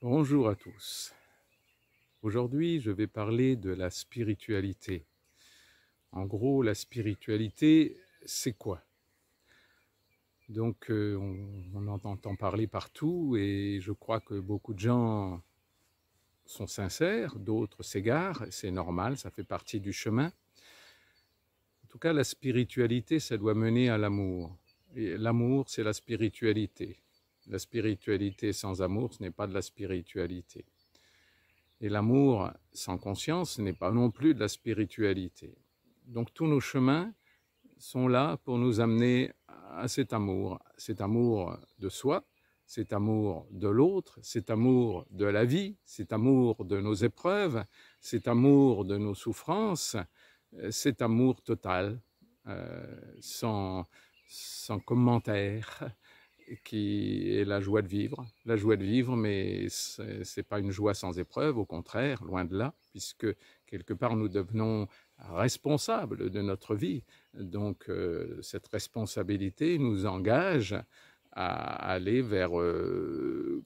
Bonjour à tous. Aujourd'hui, je vais parler de la spiritualité. En gros, la spiritualité, c'est quoi? Donc, on en entend parler partout et je crois que beaucoup de gens sont sincères, d'autres s'égarent, c'est normal, ça fait partie du chemin. En tout cas, la spiritualité, ça doit mener à l'amour. Et l'amour, c'est la spiritualité. La spiritualité sans amour, ce n'est pas de la spiritualité. Et l'amour sans conscience n'est pas non plus de la spiritualité. Donc tous nos chemins sont là pour nous amener à cet amour de soi, cet amour de l'autre, cet amour de la vie, cet amour de nos épreuves, cet amour de nos souffrances, cet amour total, sans commentaire, qui est la joie de vivre. La joie de vivre, mais ce n'est pas une joie sans épreuve, au contraire, loin de là, puisque quelque part nous devenons responsables de notre vie. Donc cette responsabilité nous engage à aller vers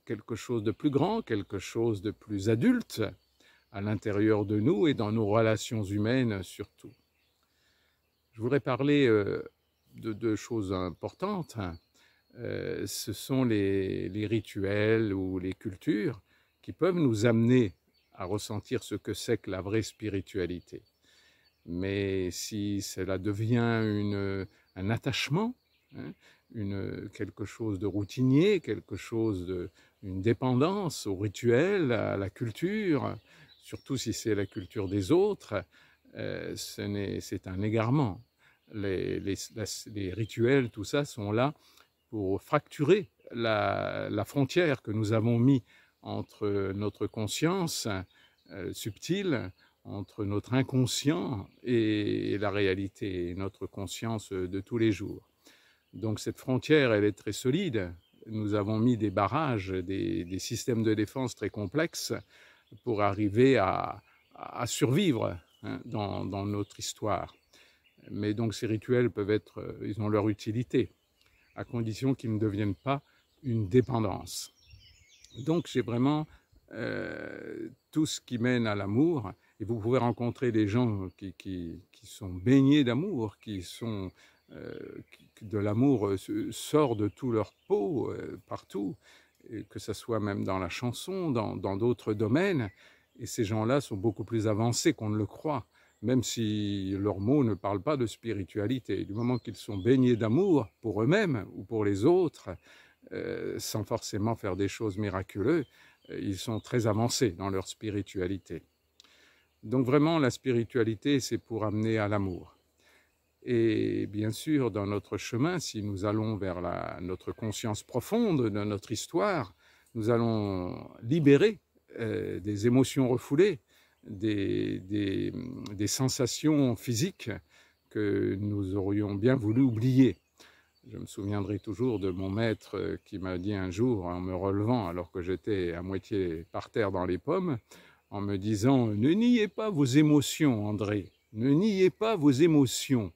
quelque chose de plus grand, quelque chose de plus adulte à l'intérieur de nous et dans nos relations humaines surtout. Je voudrais parler de deux choses importantes. Ce sont les rituels ou les cultures qui peuvent nous amener à ressentir ce que c'est que la vraie spiritualité. Mais si cela devient un attachement, hein, quelque chose de routinier, une dépendance au rituel, à la culture, surtout si c'est la culture des autres, c'est un égarement. Les rituels, tout ça, sont là pour fracturer la frontière que nous avons mise entre notre conscience subtile, entre notre inconscient et la réalité, notre conscience de tous les jours. Donc cette frontière, elle est très solide. Nous avons mis des barrages, des systèmes de défense très complexes pour arriver à survivre dans notre histoire. Mais donc ces rituels ils ont leur utilité, à condition qu'ils ne deviennent pas une dépendance. Donc j'ai vraiment tout ce qui mène à l'amour, et vous pouvez rencontrer des gens qui sont baignés d'amour, de l'amour sort de tout leur peau, partout, que ce soit même dans la chanson, dans d'autres domaines, et ces gens-là sont beaucoup plus avancés qu'on ne le croit, même si leurs mots ne parlent pas de spiritualité. Du moment qu'ils sont baignés d'amour pour eux-mêmes ou pour les autres, sans forcément faire des choses miraculeuses, ils sont très avancés dans leur spiritualité. Donc vraiment, la spiritualité, c'est pour amener à l'amour. Et bien sûr, dans notre chemin, si nous allons vers notre conscience profonde de notre histoire, nous allons libérer des émotions refoulées, des sensations physiques que nous aurions bien voulu oublier. Je me souviendrai toujours de mon maître qui m'a dit un jour, en me relevant alors que j'étais à moitié par terre dans les pommes, en me disant « Ne niez pas vos émotions, André, ne niez pas vos émotions ».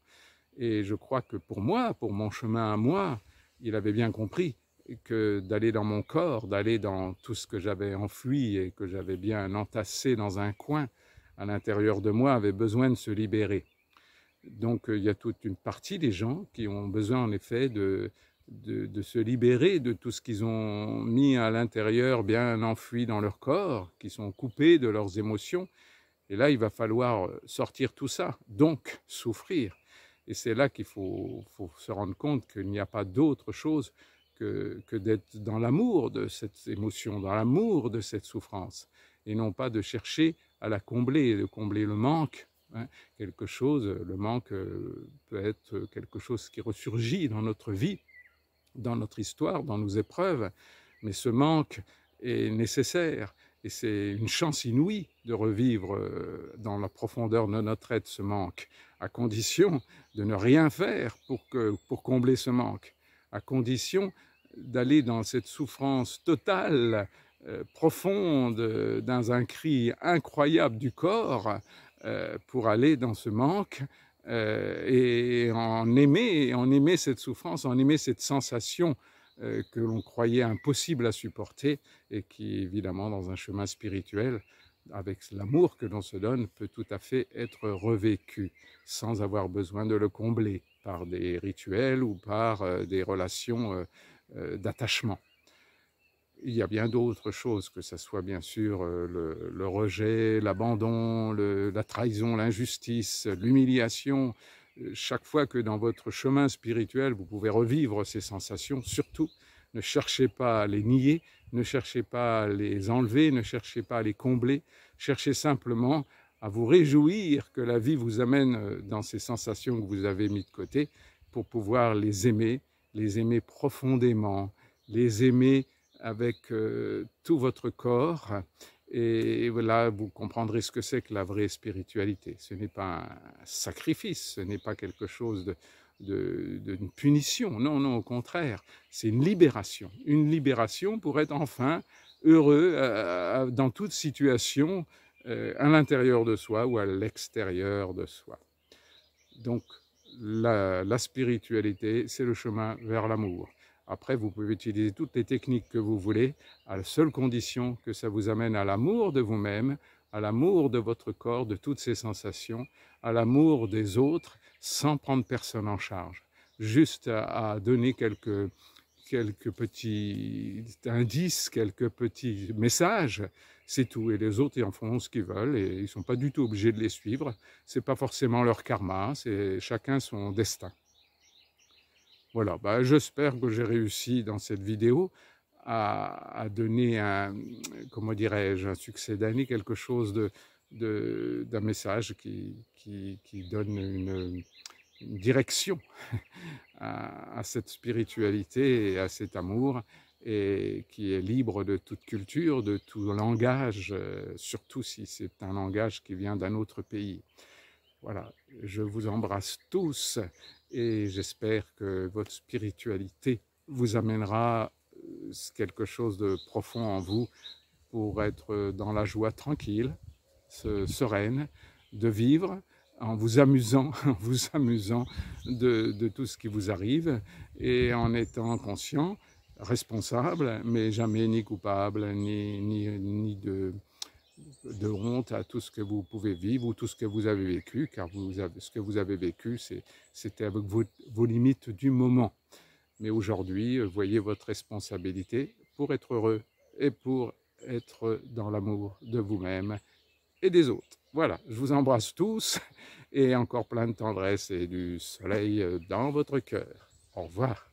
Et je crois que pour moi, pour mon chemin à moi, il avait bien compris que d'aller dans mon corps, d'aller dans tout ce que j'avais enfoui et que j'avais bien entassé dans un coin à l'intérieur de moi avait besoin de se libérer. Donc il y a toute une partie des gens qui ont besoin en effet de se libérer de tout ce qu'ils ont mis à l'intérieur, bien enfoui dans leur corps, qui sont coupés de leurs émotions. Et là, il va falloir sortir tout ça, donc souffrir. Et c'est là qu'il faut se rendre compte qu'il n'y a pas d'autre chose que d'être dans l'amour de cette émotion, dans l'amour de cette souffrance, et non pas de chercher à la combler, de combler le manque. Le manque peut être quelque chose qui ressurgit dans notre vie, dans notre histoire, dans nos épreuves, mais ce manque est nécessaire et c'est une chance inouïe de revivre dans la profondeur de notre être ce manque, à condition de ne rien faire pour combler ce manque, à condition d'aller dans cette souffrance totale, profonde, dans un cri incroyable du corps, pour aller dans ce manque et en aimer cette souffrance, en aimer cette sensation que l'on croyait impossible à supporter et qui, évidemment, dans un chemin spirituel, avec l'amour que l'on se donne, peut tout à fait être revécu sans avoir besoin de le combler par des rituels ou par des relations d'attachement. Il y a bien d'autres choses, que ce soit bien sûr le rejet, l'abandon, la trahison, l'injustice, l'humiliation. Chaque fois que dans votre chemin spirituel, vous pouvez revivre ces sensations, surtout, ne cherchez pas à les nier, ne cherchez pas à les enlever, ne cherchez pas à les combler, cherchez simplement à vous réjouir que la vie vous amène dans ces sensations que vous avez mises de côté pour pouvoir les aimer profondément, les aimer avec tout votre corps, et voilà, vous comprendrez ce que c'est que la vraie spiritualité. Ce n'est pas un sacrifice, ce n'est pas quelque chose d'une punition, non, non, au contraire, c'est une libération pour être enfin heureux dans toute situation, à l'intérieur de soi ou à l'extérieur de soi. Donc, la spiritualité, c'est le chemin vers l'amour. Après, vous pouvez utiliser toutes les techniques que vous voulez, à la seule condition que ça vous amène à l'amour de vous-même, à l'amour de votre corps, de toutes ces sensations, à l'amour des autres, sans prendre personne en charge. Juste à donner quelques petits indices, quelques petits messages, c'est tout. Et les autres, ils en font ce qu'ils veulent et ils ne sont pas du tout obligés de les suivre. Ce n'est pas forcément leur karma, c'est chacun son destin. Voilà, bah, j'espère que j'ai réussi dans cette vidéo à donner comment dirais-je, un succès d'année, quelque chose d'un message qui donne une direction à cette spiritualité et à cet amour, et qui est libre de toute culture, de tout langage, surtout si c'est un langage qui vient d'un autre pays. Voilà, je vous embrasse tous et j'espère que votre spiritualité vous amènera quelque chose de profond en vous pour être dans la joie tranquille, sereine, de vivre en vous amusant, de tout ce qui vous arrive et en étant conscient, responsable, mais jamais ni coupable, ni de honte à tout ce que vous pouvez vivre ou tout ce que vous avez vécu, car ce que vous avez vécu, c'était avec vos limites du moment. Mais aujourd'hui, voyez votre responsabilité pour être heureux et pour être dans l'amour de vous-même et des autres. Voilà, je vous embrasse tous et encore plein de tendresse et du soleil dans votre cœur. Au revoir.